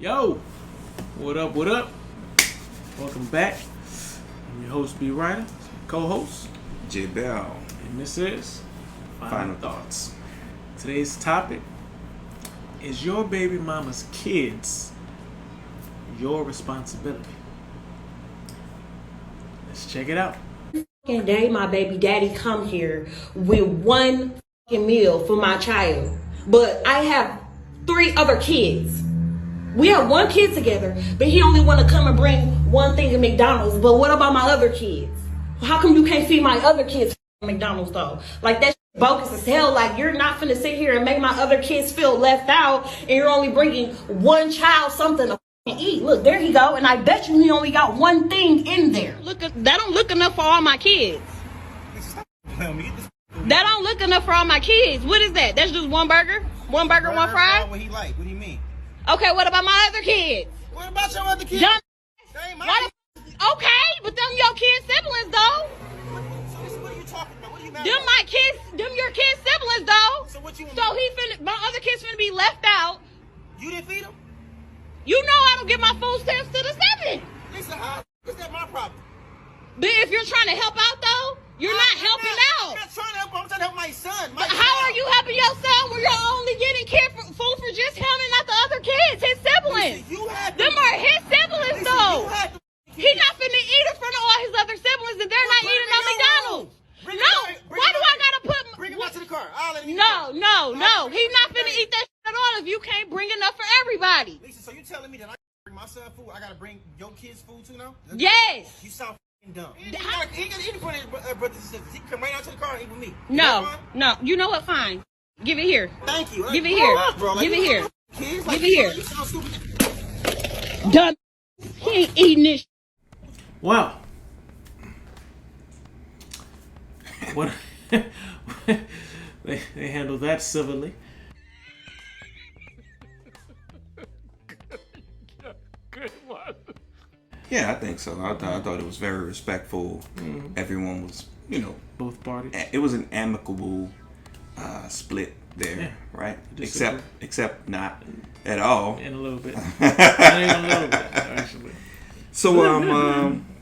Yo, what up, what up? Welcome back. I'm your host, B. Ryder, co-host, J Bell. and this is Final Thoughts. Today's topic is your baby mama's kids your responsibility? Let's check it out. Fucking day my baby daddy come here with one fucking meal for my child, but I have 3 other kids. We have 1 kid together, but he only want to come and bring one thing to McDonald's. But what about my other kids? How come you can't feed my other kids McDonald's though? Like that's bogus as hell. Like you're not finna sit here and make my other kids feel left out, and you're only bringing one child something to eat. Look, there he go, and I bet you he only got one thing in there. Look, that don't look enough for all my kids. That don't look enough for all my kids. What is that? That's just one burger, one fry. What he like? What do you mean? Okay, what about my other kids? What about your other kids? Dumb. They ain't my Why okay, but them your kids' siblings though. What are you talking about? What are you mad Them about? my kids, them your kids' siblings though. So what you? So he finna, my other kids finna be left out. You didn't feed them? You know I don't give my food stamps to the 7. Lisa, how is that my problem? But if you're trying to help out though, you're not helping I'm out. not trying to help him. I'm trying to help my son. But how are you helping your son when you're only getting food for just him and not the other kids, his siblings? You had Them are his siblings Lisa, though. You had the He not finna eat in front of all his other siblings and they're not Put eating him on in your McDonald's. room. Bring him No, out- bring why him do out- I gotta put... Bring him out to the car. I'll let him eat No. He's not finna eat that shit at all if you can't bring enough for everybody. Lisa, so you telling me that I gotta bring my son food? I gotta bring your kids food too now? Yes. You sound f***ing dumb. He ain't gotta eat in front of his brothers and sisters. He can come right out to the car and eat with me. Is No. that fine? No. You know what? Fine. Give it here. Thank you. Give it Grow here. up, bro. Like, Give it you here. got kids, Give it you here. You sound stupid. Done. He ain't eating this. Well, what they handle that civilly. Good one. Yeah, I think so. I thought it was very respectful. Everyone was, Both parties. it was an amicable split there, Yeah. right? Disagree. Except not at all. In a little bit. Not even a little bit, actually. So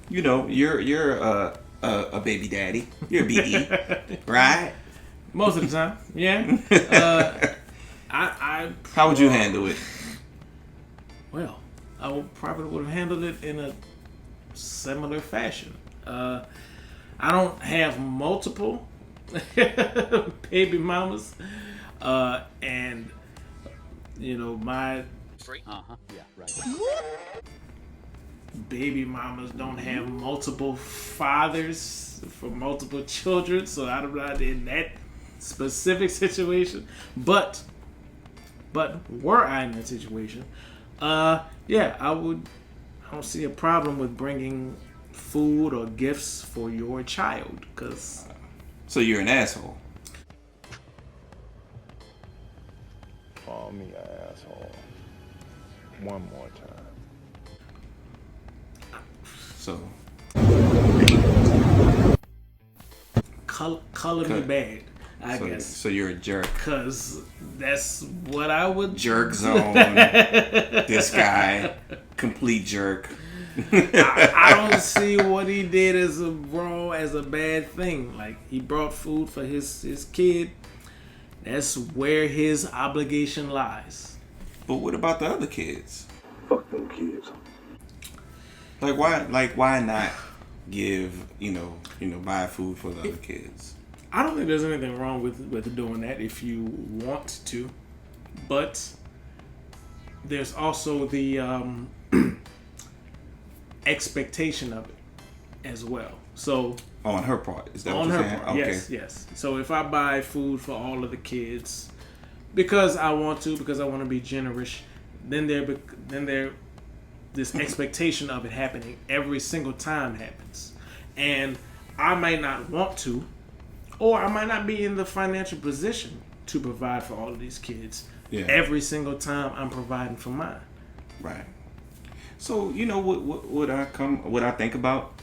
you're a baby daddy. You're a BD, right? Most of the time, yeah. I How would you handle it? Well, I probably would have handled it in a similar fashion. I don't have multiple baby mamas, and my baby mamas don't have multiple fathers for multiple children, so I'm not in that specific situation. But were I in that situation, yeah, I don't see a problem with bringing food or gifts for your child, because So you're an asshole. Call me an asshole. One more time. So color me bad, I so, guess, so you're a jerk. because that's what I would. Jerk zone. This guy, complete jerk. I don't see what he did as a bad thing. Like, he brought food for his kid. That's where his obligation lies. But what about the other kids? Fuck them kids. Why not give, buy food for the other kids? I don't think there's anything wrong with doing that if you want to, but there's also the expectation of it as well. So On her part, is that on what her you're saying? part, Okay. yes. So if I buy food for all of the kids because I want to be generous, then there this expectation of it happening every single time happens, and I might not want to, or I might not be in the financial position to provide for all of these kids every single time I'm providing for mine. Right. So what I think about,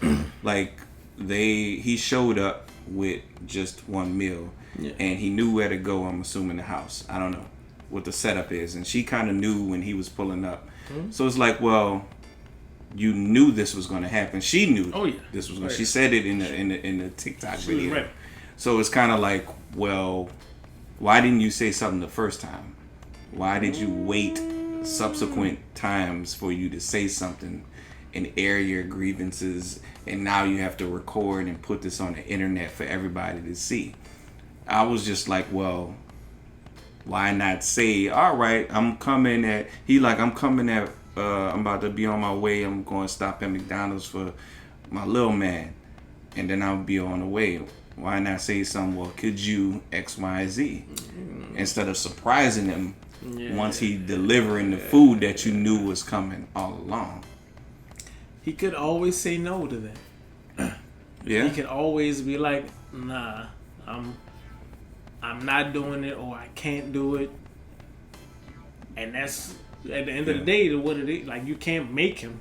like he showed up with just one meal, and he knew where to go. I'm assuming the house. I don't know what the setup is, and she kind of knew when he was pulling up. So it's like, well, you knew this was going to happen. She knew Oh, yeah. this was going. Oh, yeah. She said it in the TikTok She was video. ready. So it's kind of like, well, why didn't you say something the first time? Why did you wait subsequent times for you to say something and air your grievances, and now you have to record and put this on the internet for everybody to see? I was just like, well, why not say, all right, I'm coming at, I'm about to be on my way, I'm going to stop at McDonald's for my little man, and then I'll be on the way. Why not say something, well, could you X, Y, Z? Instead of surprising him once he delivering the food that you knew was coming all along. He could always say no to that. Yeah. He could always be like, nah, I'm not doing it, or I can't do it. And that's, at the end of the day, what it is. Like, you can't make him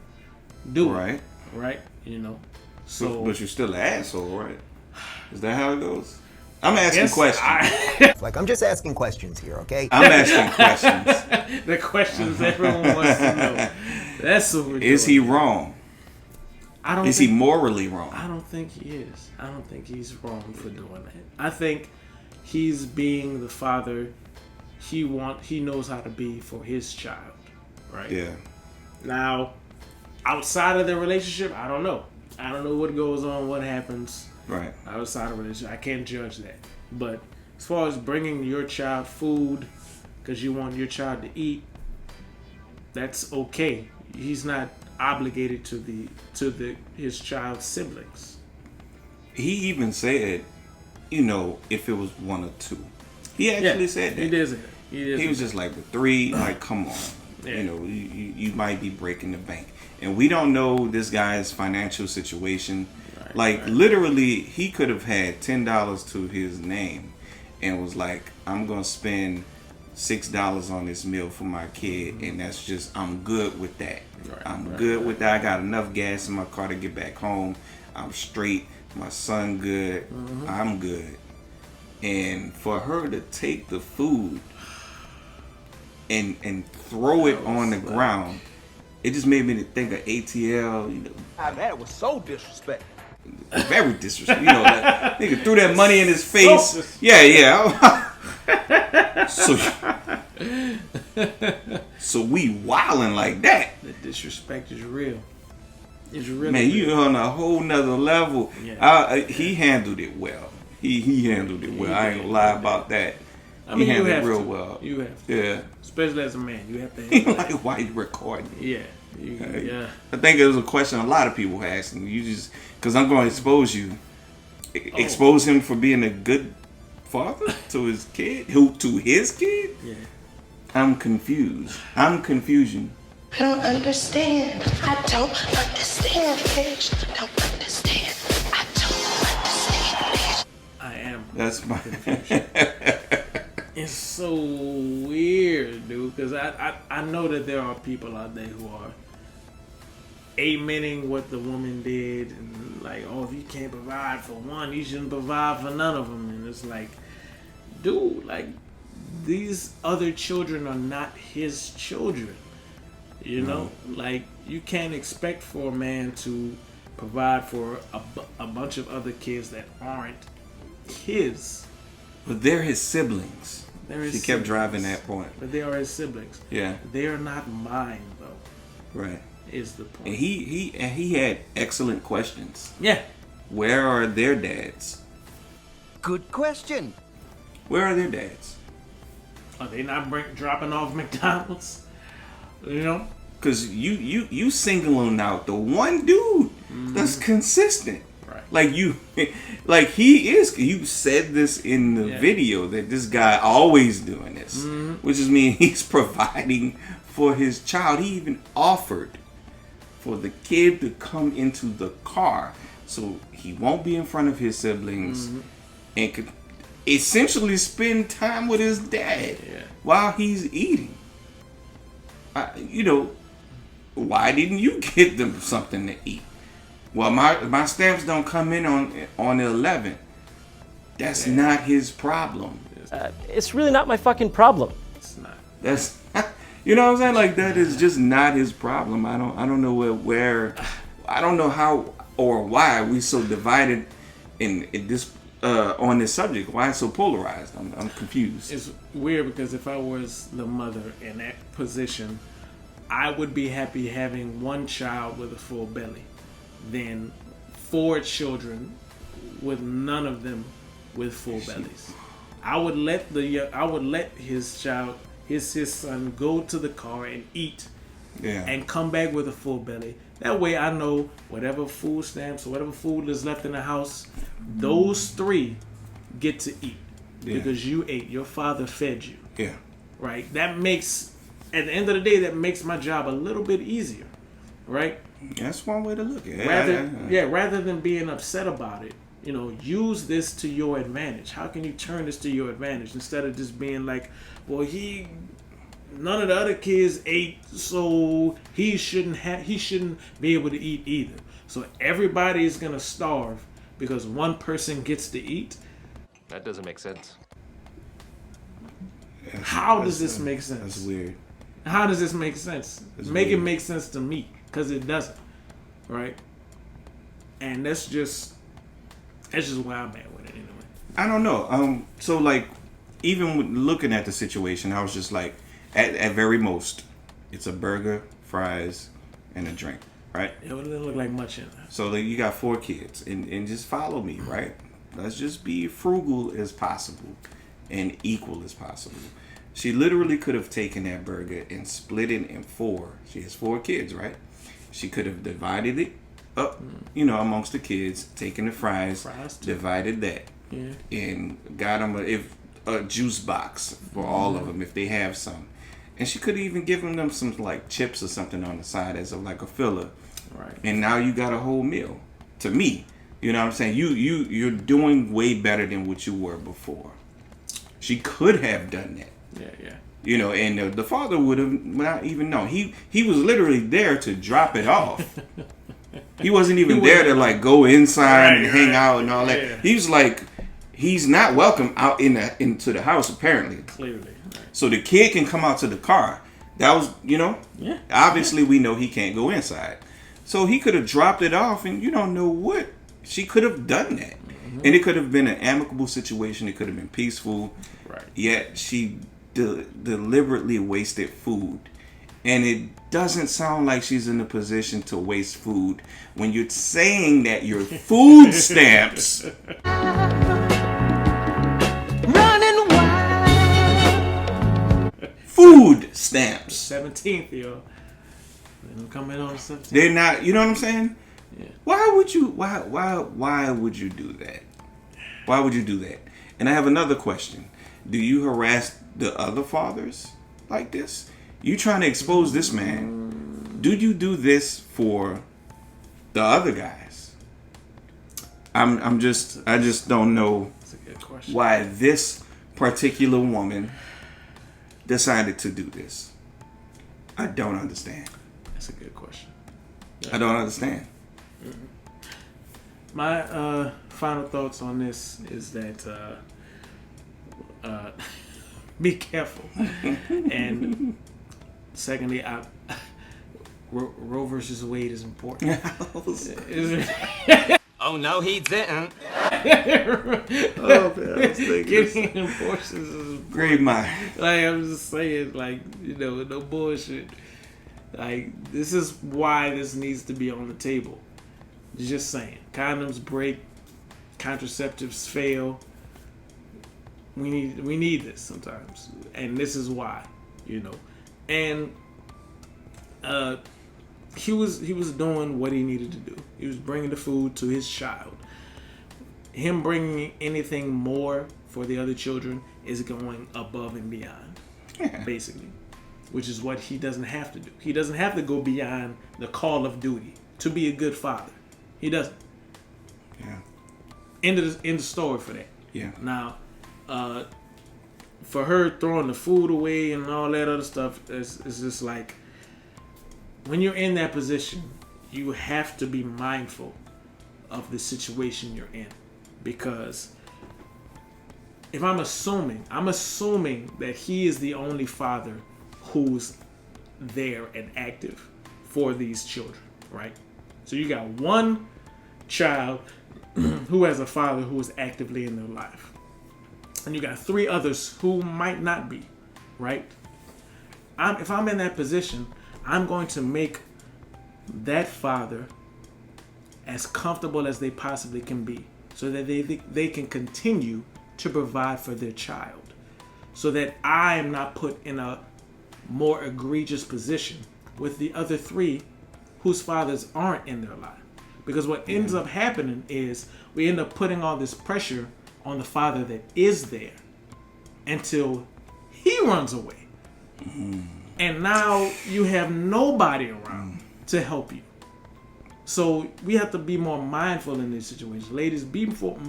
do it. Right? You know? So, But you're still an asshole, right? Is that how it goes? I'm asking questions. Like, I'm just asking questions here, okay? I'm asking questions. The questions everyone wants to know. That's what we're Is doing. he wrong? I don't Is think, he morally wrong? I don't think he is. I don't think he's wrong for doing that. I think he's being the father he knows how to be for his child. Right? Yeah. Now, outside of their relationship, I don't know. I don't know what goes on, what happens Right. outside of relationship. I can't judge that. But as far as bringing your child food because you want your child to eat, that's okay. He's not obligated to his child's siblings. He even said, if it was one or two. He actually said that. He did say that. He was just like, the three, like, come on. Yeah. You might be breaking the bank. And we don't know this guy's financial situation. Literally, he could have had $10 to his name and was like, I'm going to spend $6 on this meal for my kid. And that's just, I'm good with that. I'm good with that. I got enough gas in my car to get back home. I'm straight. My son good. I'm good. And for her to take the food and throw it on the ground, it just made me think of ATL. That was so disrespectful. Very disrespectful. That nigga threw that money in his face. Yeah. So we wilding like that. The disrespect is real. It's really Man, you real. on a whole nother level. Yeah. He handled it well. He handled it well. I ain't gonna lie about that. I mean, he you handled have it real to. well. You have to. Yeah. Especially as a man, you have to handle that. Like, why you recording? Yeah. Yeah. I think it was a question a lot of people were asking. You just, because I'm going to expose you. Expose him for being a good father to his kid? To his kid? Yeah. I'm confused. I'm confusion. I don't understand. I don't understand, bitch. I don't understand. I don't understand, bitch. I am. That's my... It's so weird, dude, because I know that there are people out there who are amening what the woman did, and like, oh, if you can't provide for one, you shouldn't provide for none of them. And it's like, dude, like, these other children are not his children. You know, like, you can't expect for a man to provide for a bunch of other kids that aren't his. But they're his siblings. She kept driving that point. But they are his siblings. Yeah. They are not mine, though. Right. Is the point. And he had excellent questions. Yeah. Where are their dads? Good question. Where are their dads? Are they not dropping off McDonald's? You know? Because you singling out the one dude that's consistent. Right. He is. You said this in the video that this guy always doing this, which is mean he's providing for his child. He even offered for the kid to come into the car so he won't be in front of his siblings and could essentially spend time with his dad while he's eating. Why didn't you get them something to eat? Well, my stamps don't come in on the 11th. That's not his problem. It's really not my fucking problem. It's not. That's You know what I'm saying? Like that is just not his problem. I don't know where I don't know how or why we so divided in this on this subject. Why it's so polarized? I'm confused. It's weird because if I was the mother in that position, I would be happy having one child with a full belly than 4 children with none of them with full bellies. I would let his son go to the car and eat, and come back with a full belly. That way I know whatever food stamps or whatever food is left in the house, those 3 get to eat because you ate. Your father fed you. Yeah. Right? That makes, at the end of the day, that makes my job a little bit easier. Right? That's one way to look at it. Rather than being upset about it, use this to your advantage. How can you turn this to your advantage instead of just being like, well, none of the other kids ate, so he shouldn't be able to eat either. So everybody is gonna starve because one person gets to eat. That doesn't make sense. How does this make sense? That's weird. How does this make sense? Make it make sense to me, because it doesn't. Right? And that's just where I'm at with it anyway. I don't know. So like, even with looking at the situation, I was just like, at very most, it's a burger, fries, and a drink, right? It wouldn't look like much in there. So you got 4 kids, and just follow me, right? Let's just be frugal as possible and equal as possible. She literally could have taken that burger and split it in 4. She has 4 kids, right? She could have divided it up, amongst the kids, taken the fries divided that, and got them a juice box for all of them if they have some. And she could have even given them some like chips or something on the side as like a filler. Right. And now you got a whole meal. To me, you know what I'm saying? You're doing way better than what you were before. She could have done that. Yeah. And the father would have not even known. He was literally there to drop it off. He wasn't even there to like go inside and hang out and all that. Yeah. He was like, he's not welcome out into the house apparently. Clearly. Right. So the kid can come out to the car. That was, obviously we know he can't go inside. So he could have dropped it off, and you don't know what. She could have done that. Mm-hmm. And it could have been an amicable situation. It could have been peaceful. Right. Yet she deliberately wasted food. And it doesn't sound like she's in a position to waste food when you're saying that your food stamps Running wild. Food stamps. 17th, yo. They're coming on 17th. They're not, you know what I'm saying? Yeah. Why would you do that? Why would you do that? And I have another question. Do you harass the other fathers like this? You trying to expose this man. Do you do this for the other guys? I just don't know why this particular woman decided to do this. I don't understand. That's a good question. I don't understand. My final thoughts on this is that be careful. And secondly, Roe versus Wade is important. Oh no, he didn't. Oh man, Getting abortions is great mind. like, I'm just saying, like, no bullshit. Like, this is why this needs to be on the table. Just saying. Condoms break, contraceptives fail. We need this sometimes, and this is why, And he was doing what he needed to do. He was bringing the food to his child. Him bringing anything more for the other children is going above and beyond, basically, which is what he doesn't have to do. He doesn't have to go beyond the call of duty to be a good father. He doesn't. Yeah. End of story for that. Yeah. Now, for her throwing the food away and all that other stuff, it's just like, when you're in that position, you have to be mindful of the situation you're in. Because if I'm assuming that he is the only father who's there and active for these children, right? So you got one child who has a father who is actively in their life. And you got 3 others who might not be, right? If I'm in that position, I'm going to make that father as comfortable as they possibly can be so that they can continue to provide for their child, so that I am not put in a more egregious position with the other 3 whose fathers aren't in their life. Because what ends up happening is we end up putting all this pressure on the father that is there until he runs away. And now you have nobody around to help you. So we have to be more mindful in these situations. Ladies, be before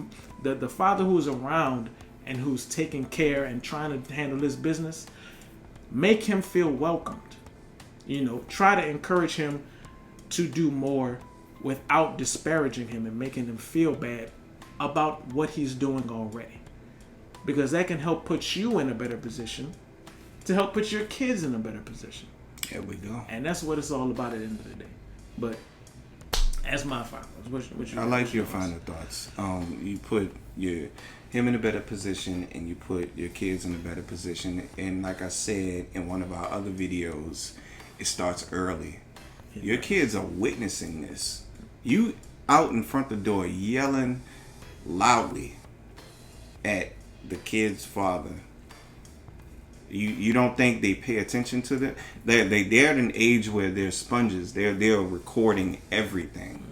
the father who's around and who's taking care and trying to handle this business, make him feel welcomed. You know, try to encourage him to do more without disparaging him and making him feel bad about what he's doing already. Because that can help put you in a better position to help put your kids in a better position. There we go. And that's what it's all about at the end of the day. But that's my final thoughts. I like your final thoughts. You put him in a better position, and you put your kids in a better position. And like I said in one of our other videos, it starts early. Your kids are witnessing this. You out in front of the door yelling loudly at the kid's father. You don't think they pay attention to that? They're at an age where they're sponges. They're recording everything.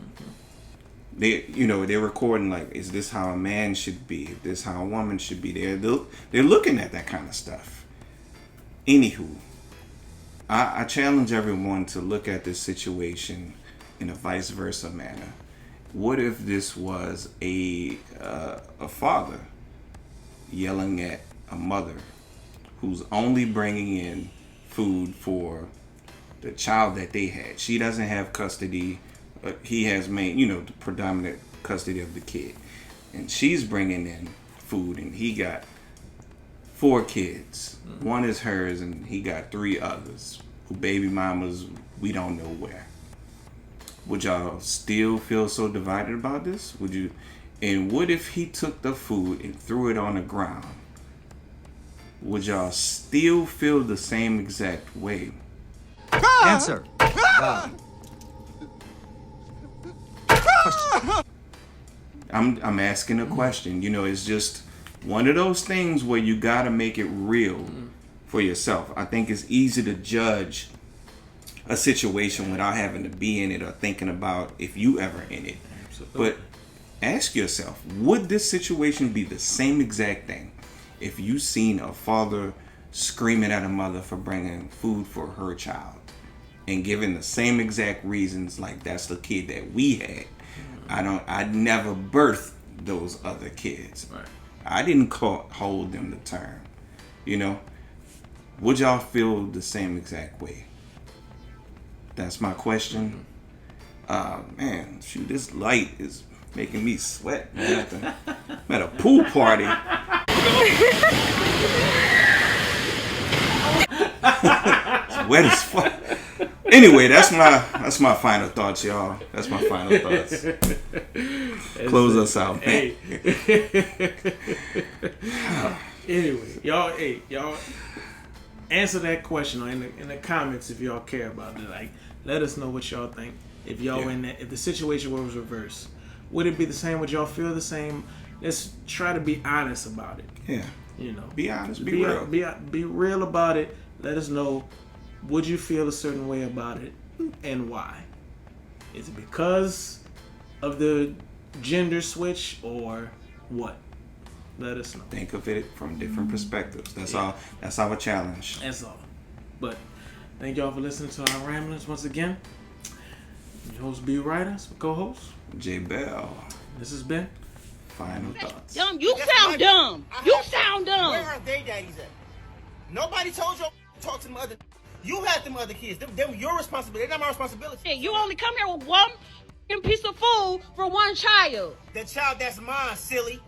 They're recording, like, is this how a man should be? Is this how a woman should be? They're looking at that kind of stuff. Anywho, I challenge everyone to look at this situation in a vice versa manner. What if this was a father yelling at a mother who's only bringing in food for the child that they had? She doesn't have custody. He has the predominant custody of the kid. And she's bringing in food, and he got 4 kids. One is hers, and he got 3 others who baby mamas we don't know where. Would y'all still feel so divided about this? Would you? And what if he took the food and threw it on the ground? Would y'all still feel the same exact way? Answer. I'm asking a question. It's just one of those things where you gotta make it real for yourself. I think it's easy to judge a situation without having to be in it or thinking about if you ever in it. Absolutely. But ask yourself, would this situation be the same exact thing if you seen a father screaming at a mother for bringing food for her child and giving the same exact reasons, like that's the kid that we had? I never birthed those other kids. Right. I didn't hold them to term. Would y'all feel the same exact way? That's my question. Man, shoot, this light is making me sweat, man. I'm at a pool party. It's wet as fuck. Anyway, that's my final thoughts, y'all. That's my final thoughts. Close us out, man. Anyway, y'all answer that question in the comments if y'all care about it. Like, let us know what y'all think. If y'all if the situation was reversed, would it be the same? Would y'all feel the same? Let's try to be honest about it. Yeah. Be honest. Be real. Be real about it. Let us know. Would you feel a certain way about it, and why? Is it because of the gender switch, or what? Let us know. Think of it from different perspectives. That's all. That's our challenge. That's all. But thank y'all for listening to our ramblings once again. Your host B. Writers, co-host J. Bell. This has been Final Thoughts. Dumb. You sound dumb. You sound dumb. Where are they daddies at? Nobody told you to talk to them other. You had them other kids. Them your responsibility. They're not my responsibility. Hey, you only come here with one piece of food for one child. The child that's mine, silly.